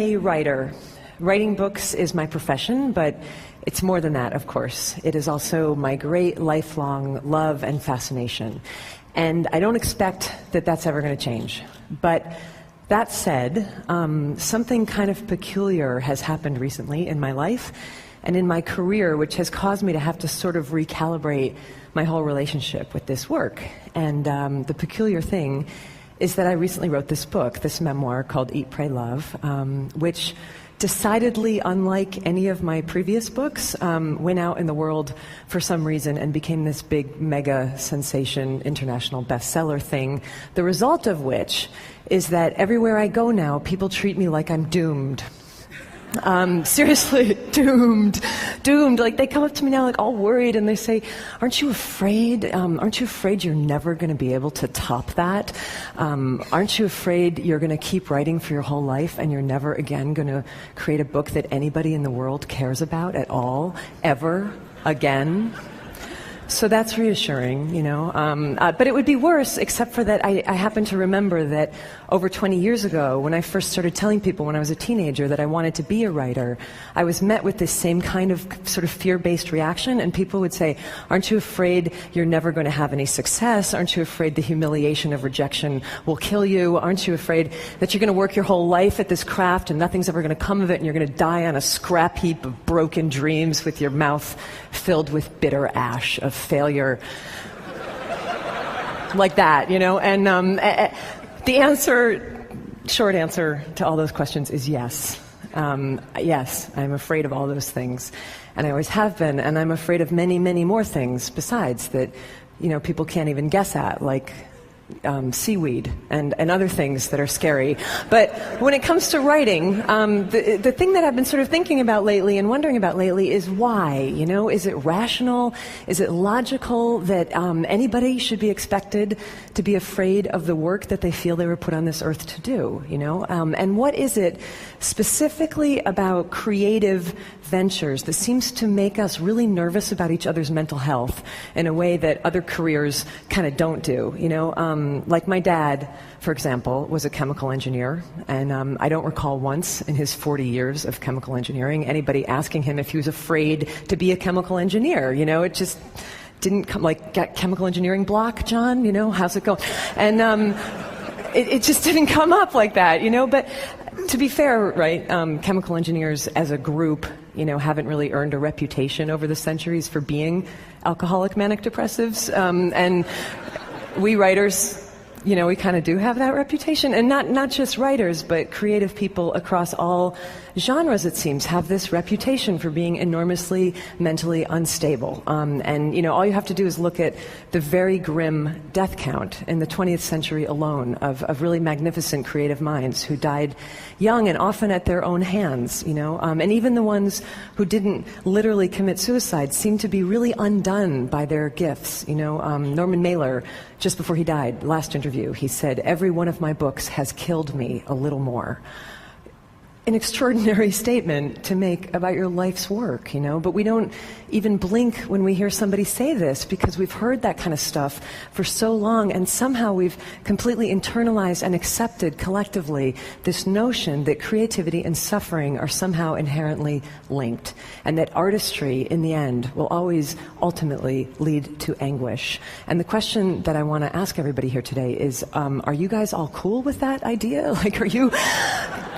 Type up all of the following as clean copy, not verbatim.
a writer. Writing books is my profession, but it's more than that, of course. It is also my great lifelong love and fascination. And I don't expect that that's ever going to change. But that said, something kind of peculiar has happened recently in my life and in my career, which has caused me to have to sort of recalibrate my whole relationship with this work. And the peculiar thing is that I recently wrote this book, this memoir called Eat, Pray, Love, which decidedly, unlike any of my previous books, went out in the world for some reason and became this big mega sensation, international bestseller thing, the result of which is that everywhere I go now, people treat me like I'm doomed. Seriously, doomed. Like, they come up to me now, like, all worried, and they say, aren't you afraid? Aren't you afraid you're never going to be able to top that? Aren't you afraid you're going to keep writing for your whole life and you're never again going to create a book that anybody in the world cares about at all, ever again? So that's reassuring, you know. But it would be worse, except for that I happen to remember that over 20 years ago, when I first started telling people when I was a teenager that I wanted to be a writer, I was met with this same kind of sort of fear-based reaction, and people would say, aren't you afraid you're never going to have any success? Aren't you afraid the humiliation of rejection will kill you? Aren't you afraid that you're going to work your whole life at this craft and nothing's ever going to come of it and you're going to die on a scrap heap of broken dreams with your mouth filled with bitter ash of failure? Like that, you know? And the answer, short answer to all those questions is yes. Yes, I'm afraid of all those things. And I always have been, and I'm afraid of many, many more things besides that, you know, people can't even guess at, like seaweed and other things that are scary. But when it comes to writing, the thing that I've been sort of thinking about lately and wondering about lately is why, you know? Is it rational? Is it logical that anybody should be expected to be afraid of the work that they feel they were put on this earth to do, you know? And what is it specifically about creative ventures that seems to make us really nervous about each other's mental health in a way that other careers kind of don't do, you know? Like my dad, for example, was a chemical engineer, and I don't recall once in his 40 years of chemical engineering anybody asking him if he was afraid to be a chemical engineer, you know? It just didn't come, like, got chemical engineering block, John, you know, how's it going? And it just didn't come up like that, you know? But to be fair, right, chemical engineers as a group, you know, haven't really earned a reputation over the centuries for being alcoholic manic depressives, and we writers, you know, we kind of do have that reputation. And not just writers, but creative people across all genres, it seems, have this reputation for being enormously mentally unstable. And, you know, all you have to do is look at the very grim death count in the 20th century alone of really magnificent creative minds who died young and often at their own hands, you know. And even the ones who didn't literally commit suicide seem to be really undone by their gifts, you know. Norman Mailer, just before he died, last interview, he said, "Every one of my books has killed me a little more." An extraordinary statement to make about your life's work, you know, but we don't even blink when we hear somebody say this because we've heard that kind of stuff for so long, and somehow we've completely internalized and accepted collectively this notion that creativity and suffering are somehow inherently linked, and that artistry, in the end, will always ultimately lead to anguish. And the question that I want to ask everybody here today is, are you guys all cool with that idea? Like, are you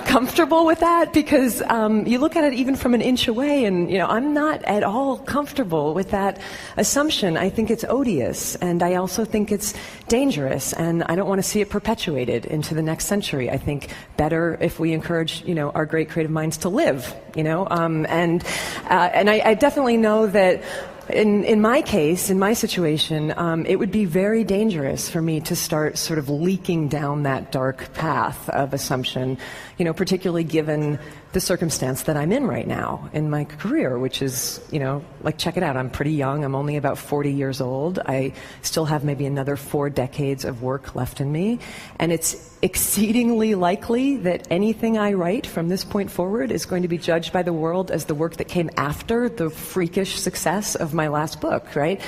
comfortable with that? Because you look at it even from an inch away, and, you know, I'm not at all comfortable with that assumption. I think it's odious, and I also think it's dangerous, and I don't want to see it perpetuated into the next century. I think better if we encourage, you know, our great creative minds to live, you know, and I definitely know that in my case, in my situation, it would be very dangerous for me to start sort of leaking down that dark path of assumption, you know, particularly given the circumstance that I'm in right now in my career, which is, you know, like, check it out. I'm pretty young. I'm only about 40 years old. I still have maybe another 4 decades of work left in me. And it's exceedingly likely that anything I write from this point forward is going to be judged by the world as the work that came after the freakish success of my last book, right?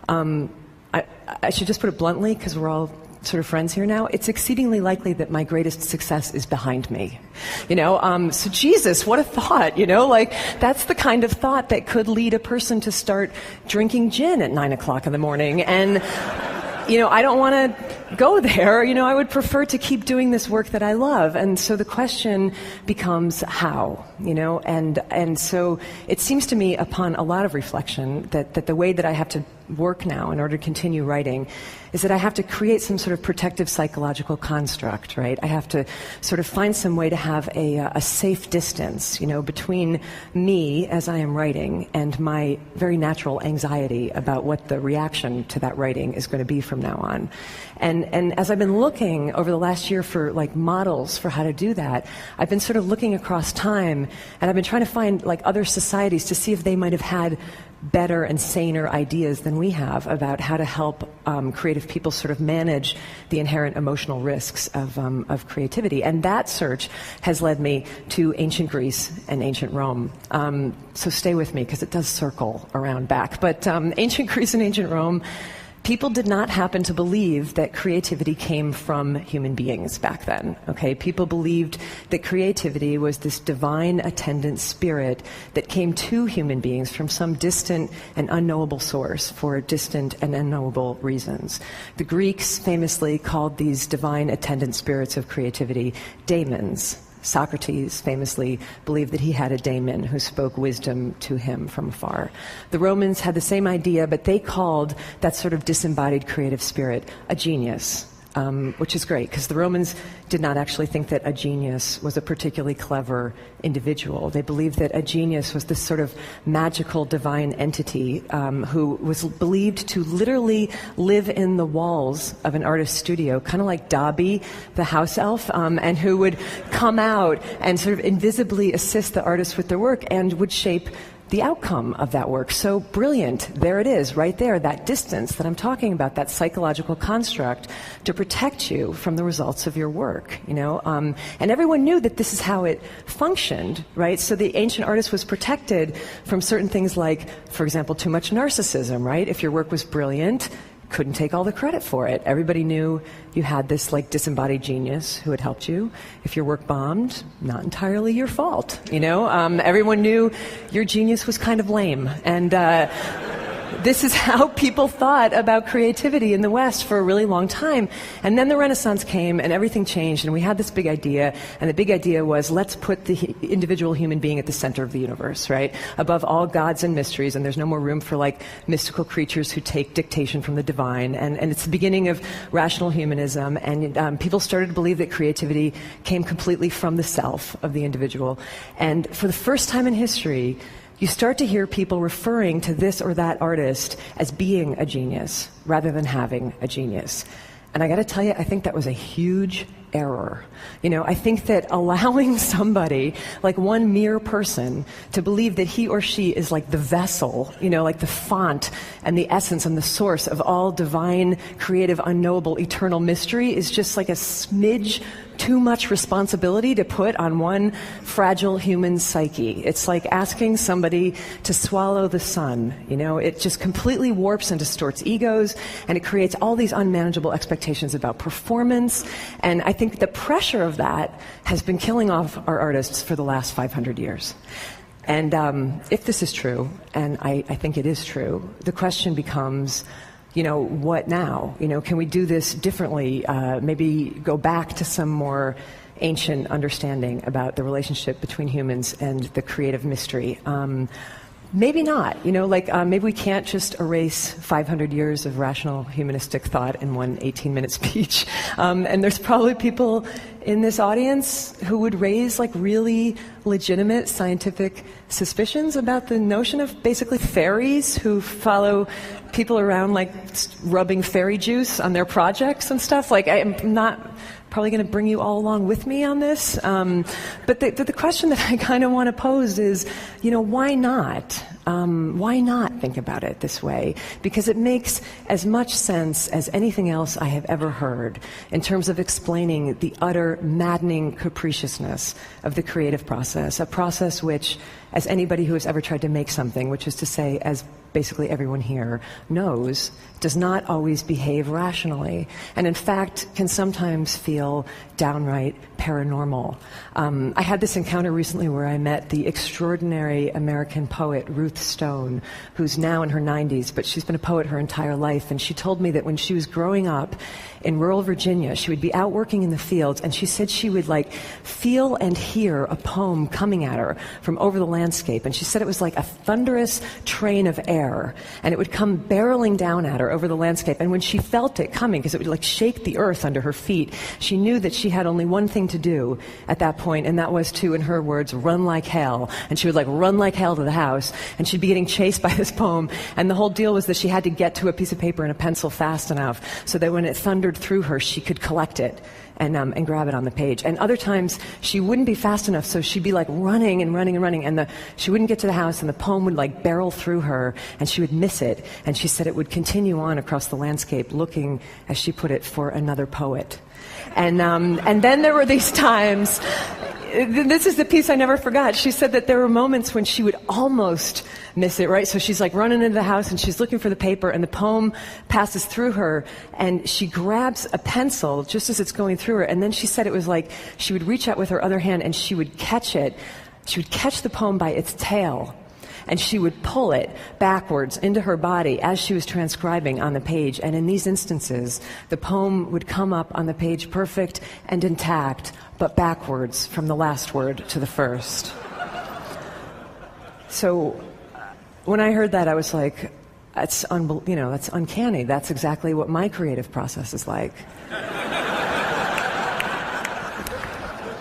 I should just put it bluntly, because we're all sort of friends here now, it's exceedingly likely that my greatest success is behind me. So Jesus, what a thought, like that's the kind of thought that could lead a person to start drinking gin at 9 o'clock in the morning. And I don't want to go there. I would prefer to keep doing this work that I love. And so the question becomes how, and so it seems to me upon a lot of reflection that the way that I have to work now in order to continue writing is that I have to create some sort of protective psychological construct, right? I have to sort of find some way to have a safe distance, between me as I am writing and my very natural anxiety about what the reaction to that writing is going to be from now on. And as I've been looking over the last year for like models for how to do that, I've been sort of looking across time, and I've been trying to find like other societies to see if they might have had better and saner ideas than we have about how to help creative people sort of manage the inherent emotional risks of creativity. And that search has led me to ancient Greece and ancient Rome. So stay with me, because it does circle around back. But ancient Greece and ancient Rome, people did not happen to believe that creativity came from human beings back then, okay? People believed that creativity was this divine attendant spirit that came to human beings from some distant and unknowable source for distant and unknowable reasons. The Greeks famously called these divine attendant spirits of creativity daemons. Socrates famously believed that he had a daemon who spoke wisdom to him from afar. The Romans had the same idea, but they called that sort of disembodied creative spirit a genius, which is great, because the Romans did not actually think that a genius was a particularly clever individual. They believed that a genius was this sort of magical divine entity who was believed to literally live in the walls of an artist's studio, kind of like Dobby, the house elf, and who would come out and sort of invisibly assist the artist with their work and would shape the outcome of that work. So brilliant. There it is, right there, that distance that I'm talking about, that psychological construct to protect you from the results of your work, And everyone knew that this is how it functioned, right? So the ancient artist was protected from certain things like, for example, too much narcissism, right? If your work was brilliant, couldn't take all the credit for it. Everybody knew you had this like disembodied genius who had helped you. If your work bombed, not entirely your fault, Everyone knew your genius was kind of lame. And this is how people thought about creativity in the West for a really long time. And then the Renaissance came and everything changed, and we had this big idea, and the big idea was, let's put the individual human being at the center of the universe, right? Above all gods and mysteries, and there's no more room for like mystical creatures who take dictation from the divine. And it's the beginning of rational humanism, and people started to believe that creativity came completely from the self of the individual. And for the first time in history, you start to hear people referring to this or that artist as being a genius rather than having a genius. And I got to tell you, I think that was a huge error. I think that allowing somebody, like one mere person, to believe that he or she is like the vessel, like the font and the essence and the source of all divine, creative, unknowable, eternal mystery is just like a smidge too much responsibility to put on one fragile human psyche. It's like asking somebody to swallow the sun. It just completely warps and distorts egos, and it creates all these unmanageable expectations about performance. And I think the pressure of that has been killing off our artists for the last 500 years. And if this is true, and I think it is true, the question becomes, what now? Can we do this differently? Maybe go back to some more ancient understanding about the relationship between humans and the creative mystery. Maybe not, maybe we can't just erase 500 years of rational humanistic thought in one 18-minute speech. And there's probably people in this audience who would raise really legitimate scientific suspicions about the notion of basically fairies who follow people around rubbing fairy juice on their projects and stuff. I'm not probably going to bring you all along with me on this. But the question that I kind of want to pose is, why not? Why not think about it this way? Because it makes as much sense as anything else I have ever heard in terms of explaining the utter maddening capriciousness of the creative process, a process which, as anybody who has ever tried to make something, which is to say, as basically everyone here knows, does not always behave rationally, and in fact can sometimes feel downright paranormal. I had this encounter recently where I met the extraordinary American poet Ruth Stone, who's now in her 90s, but she's been a poet her entire life, and she told me that when she was growing up in rural Virginia, she would be out working in the fields, and she said she would feel and hear a poem coming at her from over the landscape, and she said it was like a thunderous train of air, and it would come barreling down at her over the landscape, and when she felt it coming, because it would shake the earth under her feet, she knew that she had only one thing to do at that point, and that was to, in her words, run like hell. And she would run like hell to the house, and she'd be getting chased by this poem, and the whole deal was that she had to get to a piece of paper and a pencil fast enough so that when it thundered through her, she could collect it and grab it on the page. And other times she wouldn't be fast enough, so she'd be running and running and running, and she wouldn't get to the house, and the poem would barrel through her, and she would miss it. And she said it would continue on across the landscape, looking, as she put it, for another poet. And then there were these times, this is the piece I never forgot. She said that there were moments when she would almost miss it, right? So she's running into the house and she's looking for the paper, and the poem passes through her, and she grabs a pencil just as it's going through her, and then she said it was like she would reach out with her other hand and she would catch it. She would catch the poem by its tail, and she would pull it backwards into her body as she was transcribing on the page. And in these instances, the poem would come up on the page perfect and intact, but backwards from the last word to the first. So when I heard that, I was like, that's uncanny. That's exactly what my creative process is like.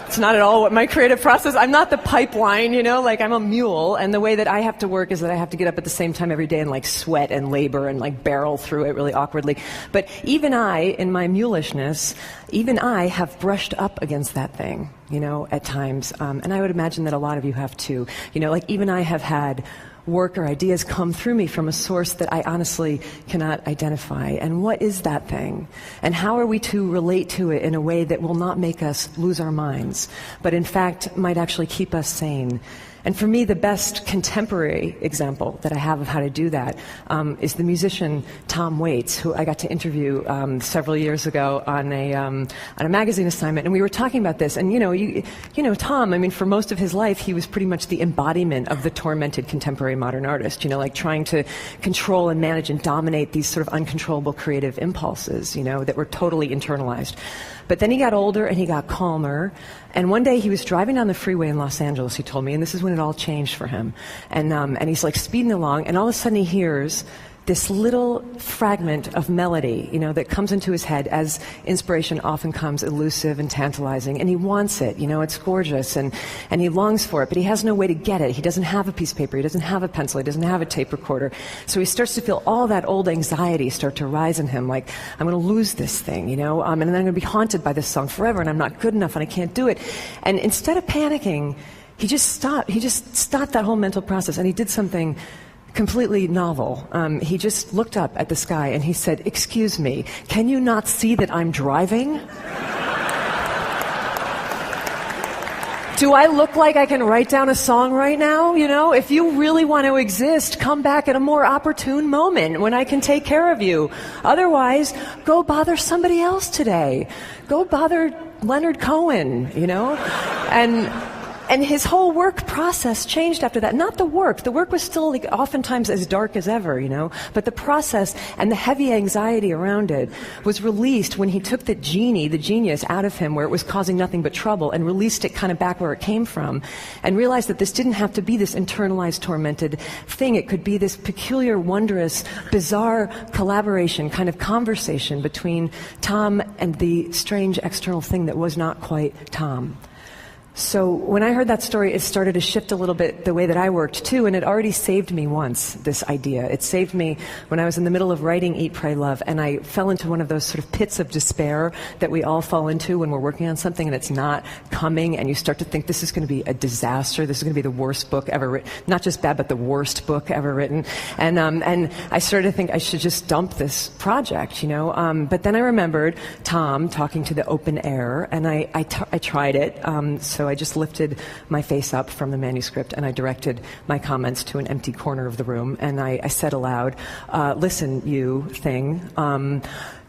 It's not at all what my creative process. I'm not the pipeline, I'm a mule, and the way that I have to work is that I have to get up at the same time every day and sweat and labor and barrel through it really awkwardly. But even I, in my mulishness, even I have brushed up against that thing, at times. And I would imagine that a lot of you have too. Even I have had work or ideas come through me from a source that I honestly cannot identify. And what is that thing? And how are we to relate to it in a way that will not make us lose our minds, but in fact might actually keep us sane? And for me, the best contemporary example that I have of how to do that is the musician Tom Waits, who I got to interview several years ago on a magazine assignment, and we were talking about this. And Tom, for most of his life, he was pretty much the embodiment of the tormented contemporary modern artist. Trying to control and manage and dominate these sort of uncontrollable creative impulses, that were totally internalized. But then he got older and he got calmer. And one day he was driving down the freeway in Los Angeles, he told me, and this is when it all changed for him. And he's speeding along, and all of a sudden he hears this little fragment of melody, that comes into his head, as inspiration often comes elusive and tantalizing, and he wants it, it's gorgeous, and he longs for it, but he has no way to get it. He doesn't have a piece of paper, he doesn't have a pencil, he doesn't have a tape recorder. So he starts to feel all that old anxiety start to rise in him, I'm going to lose this thing, and then I'm going to be haunted by this song forever, and I'm not good enough, and I can't do it. And instead of panicking, he just stopped that whole mental process, and he did something completely novel. He just looked up at the sky and he said, "Excuse me, can you not see that I'm driving? Do I look like I can write down a song right now? If you really want to exist, come back at a more opportune moment when I can take care of you. Otherwise, go bother somebody else today. Go bother Leonard Cohen, And his whole work process changed after that. Not the work. The work was still oftentimes as dark as ever, but the process and the heavy anxiety around it was released when he took the genius out of him where it was causing nothing but trouble, and released it kind of back where it came from, and realized that this didn't have to be this internalized, tormented thing. It could be this peculiar, wondrous, bizarre collaboration, kind of conversation between Tom and the strange external thing that was not quite Tom. So when I heard that story, it started to shift a little bit the way that I worked too, and it already saved me once, this idea. It saved me when I was in the middle of writing Eat, Pray, Love, and I fell into one of those sort of pits of despair that we all fall into when we're working on something and it's not coming, and you start to think this is going to be a disaster, this is going to be the worst book ever written, not just bad, but the worst book ever written. And I started to think I should just dump this project, you know. But then I remembered Tom talking to the open air, and I tried it. So I just lifted my face up from the manuscript and I directed my comments to an empty corner of the room, and I said aloud, listen, you thing,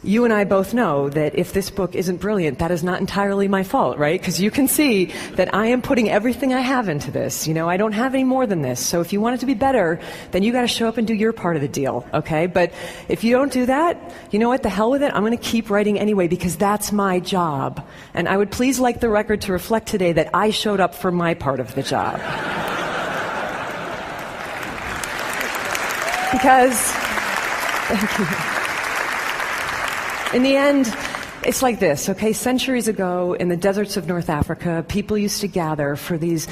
you and I both know that if this book isn't brilliant, that is not entirely my fault, right? Because you can see that I am putting everything I have into this. You know, I don't have any more than this. So if you want it to be better, then you got to show up and do your part of the deal, okay? But if you don't do that, you know what? The hell with it. I'm going to keep writing anyway because that's my job. And I would please like the record to reflect today that I showed up for my part of the job. Because, thank you. In the end, it's like this, okay? Centuries ago, in the deserts of North Africa, people used to gather for these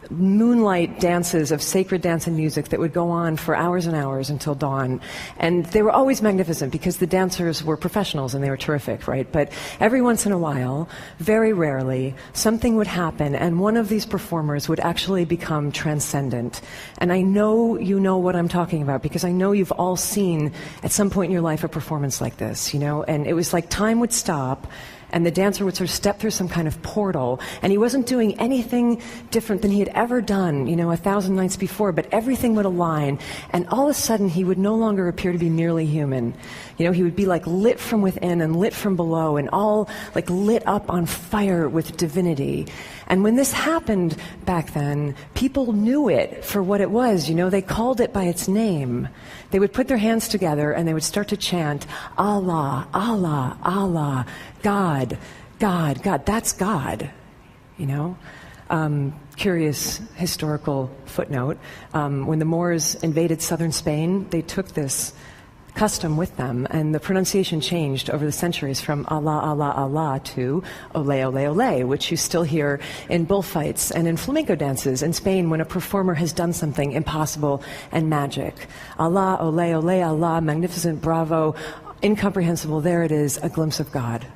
moonlight dances of sacred dance and music that would go on for hours and hours until dawn. And they were always magnificent because the dancers were professionals and they were terrific, right? But every once in a while, very rarely, something would happen and one of these performers would actually become transcendent. And I know you know what I'm talking about because I know you've all seen at some point in your life a performance like this, you know? And it was like time would stop and the dancer would sort of step through some kind of portal, and he wasn't doing anything different than he had ever done, you know, 1,000 nights before, but everything would align, and all of a sudden he would no longer appear to be merely human. You know, he would be like lit from within and lit from below, and all like lit up on fire with divinity. And when this happened back then, people knew it for what it was, you know, they called it by its name. They would put their hands together and they would start to chant, Allah, Allah, Allah, God, God, God, that's God, you know. Curious historical footnote, when the Moors invaded southern Spain, they took this custom with them, and the pronunciation changed over the centuries from Allah, Allah, Allah to Ole, Ole, Ole, which you still hear in bullfights and in flamenco dances in Spain when a performer has done something impossible and magic. Allah, Ole, Ole, Allah, magnificent, bravo, incomprehensible, there it is, a glimpse of God.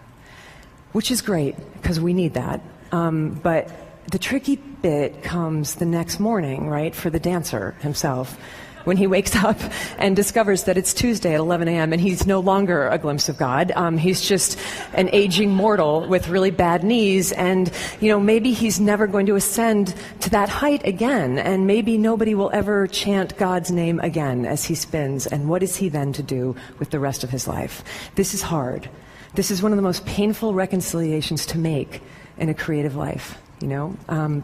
Which is great, because we need that. But the tricky bit comes the next morning, right, for the dancer himself, when he wakes up and discovers that it's Tuesday at 11 a.m. and he's no longer a glimpse of God. He's just an aging mortal with really bad knees, and, you know, maybe he's never going to ascend to that height again, and maybe nobody will ever chant God's name again as he spins, and what is he then to do with the rest of his life? This is hard. This is one of the most painful reconciliations to make in a creative life, you know?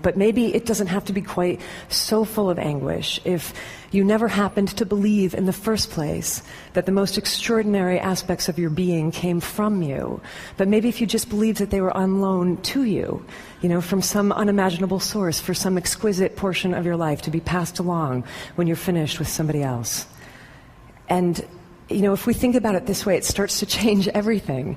But maybe it doesn't have to be quite so full of anguish if you never happened to believe in the first place that the most extraordinary aspects of your being came from you. But maybe if you just believed that they were on loan to you, you know, from some unimaginable source for some exquisite portion of your life to be passed along when you're finished with somebody else. And you know, if we think about it this way, it starts to change everything.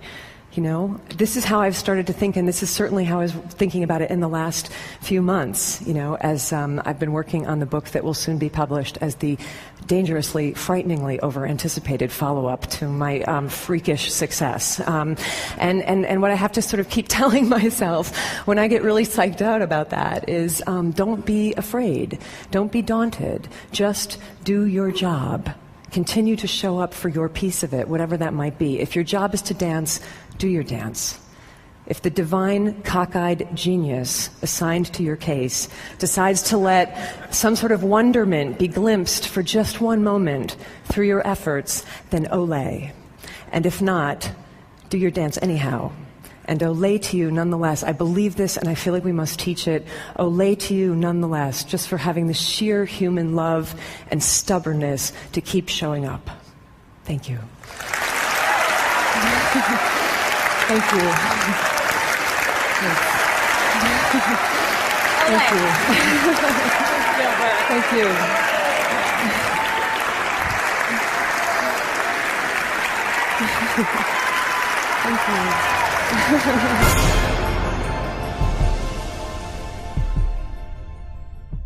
You know, this is how I've started to think, and this is certainly how I was thinking about it in the last few months, you know, as I've been working on the book that will soon be published as the dangerously, frighteningly over-anticipated follow-up to my freakish success. And what I have to sort of keep telling myself when I get really psyched out about that is don't be afraid. Don't be daunted. Just do your job. Continue to show up for your piece of it, whatever that might be. If your job is to dance, do your dance. If the divine, cockeyed genius assigned to your case decides to let some sort of wonderment be glimpsed for just one moment through your efforts, then ole. And if not, do your dance anyhow. And ole to you nonetheless. I believe this and I feel like we must teach it. Ole to you nonetheless, just for having the sheer human love and stubbornness to keep showing up. Thank you. Thank you. Thank you. Thank you. Thank you.